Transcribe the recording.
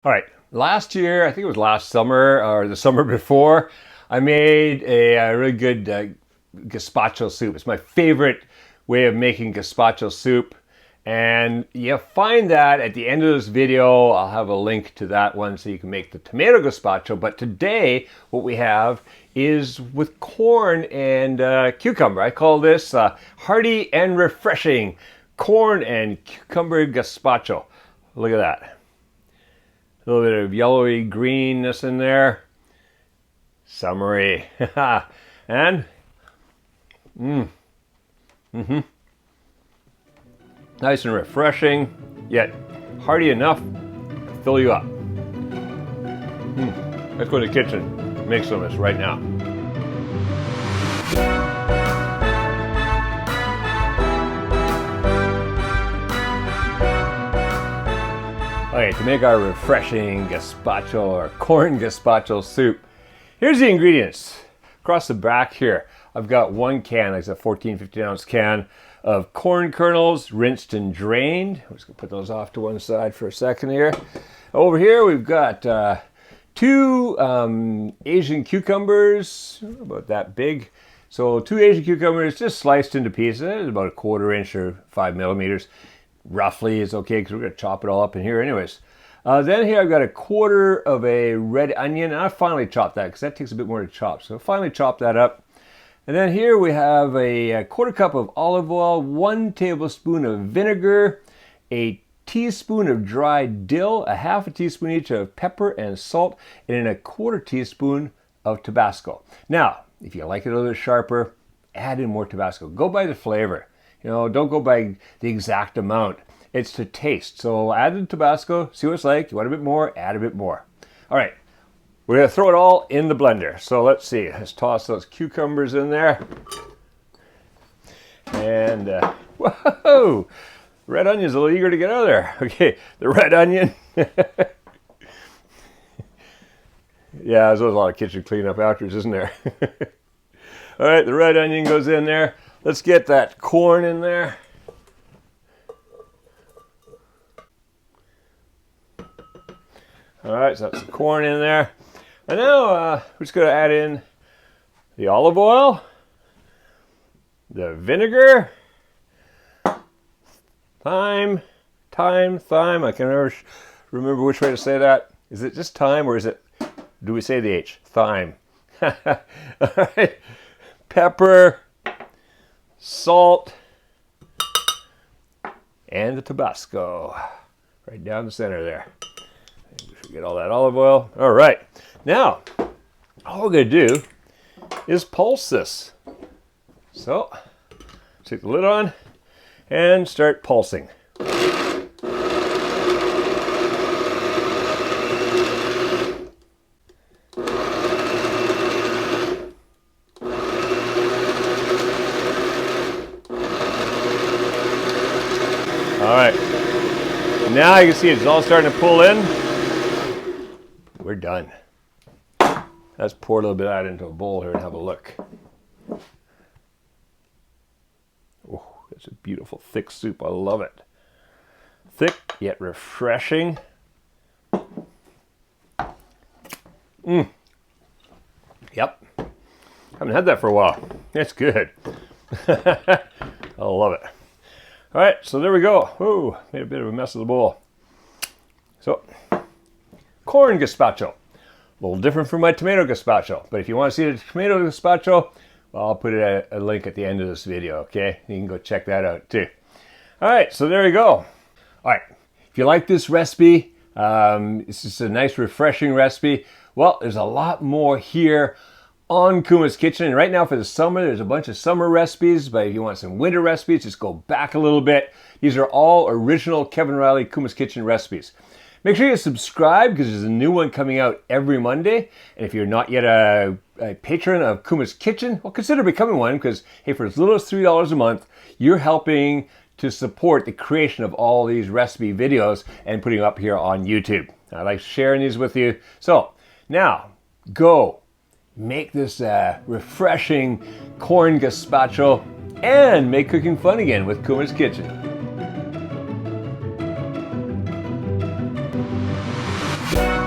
All right, last year, I think it was last summer or the summer before, I made a really good gazpacho soup. It's my favorite way of making gazpacho soup. And you'll find that at the end of this video. I'll have a link to that one so you can make the tomato gazpacho. But today, what we have is with corn and cucumber. I call this hearty and refreshing corn and cucumber gazpacho. Look at that. A little bit of yellowy greenness in there. Summery. And nice and refreshing, yet hearty enough to fill you up. Let's go to the kitchen and make some of this right now. Okay, to make our refreshing gazpacho or corn gazpacho soup, here's the ingredients. Across the back here, I've got one can, like a 14, 15 ounce can of corn kernels, rinsed and drained. I'm just gonna put those off to one side for a second here. Over here, we've got two Asian cucumbers, about that big. So 2 Asian cucumbers just sliced into pieces, about 1/4 inch or 5 millimeters. Roughly is okay because we're going to chop it all up in here anyways. Then here I've got 1/4 of a red onion. And I finally chopped that because that takes a bit more to chop. So I finally chopped that up. And then here we have a 1/4 cup of olive oil, 1 tablespoon of vinegar, a teaspoon of dried dill, a 1/2 teaspoon each of pepper and salt, and then 1/4 teaspoon of Tabasco. Now, if you like it a little bit sharper, add in more Tabasco. Go by the flavor. You know, don't go by the exact amount. It's to taste. So add the Tabasco, see what it's like. You want a bit more, add a bit more. All right, we're gonna throw it all in the blender. So let's see, let's toss those cucumbers in there. And whoa, red onion's a little eager to get out of there. Okay, the red onion. Yeah, there's a lot of kitchen cleanup afterwards, isn't there? All right, the red onion goes in there. Let's get that corn in there. All right, so that's the corn in there. And now we're just going to add in the olive oil, the vinegar, thyme. I can never remember which way to say that. Is it just thyme or is it, do we say the H? Thyme. All right, pepper, salt, and the Tabasco right down the center there. We should get all that olive oil. All right, now all we're going to do is pulse this. So take the lid on and start pulsing. All right, now you can see it's all starting to pull in. We're done. Let's pour a little bit of that into a bowl here and have a look. Oh, that's a beautiful thick soup. I love it. Thick yet refreshing. Yep. Haven't had that for a while. It's good. I love it. All right, so there we go. Ooh, made a bit of a mess of the bowl. So, corn gazpacho. A little different from my tomato gazpacho. But if you want to see the tomato gazpacho, well, I'll put a link at the end of this video, okay? You can go check that out too. All right, so there you go. All right, if you like this recipe, it's just a nice, refreshing recipe. Well, there's a lot more here on Kuma's Kitchen. And right now for the summer, there's a bunch of summer recipes, but if you want some winter recipes, just go back a little bit. These are all original Kevin Riley Kuma's Kitchen recipes. Make sure you subscribe because there's a new one coming out every Monday. And if you're not yet a patron of Kuma's Kitchen, well, consider becoming one because, hey, for as little as $3 a month, you're helping to support the creation of all these recipe videos and putting them up here on YouTube. I like sharing these with you. So now, go make this refreshing corn gazpacho and make cooking fun again with Kuma's Kitchen. Bye.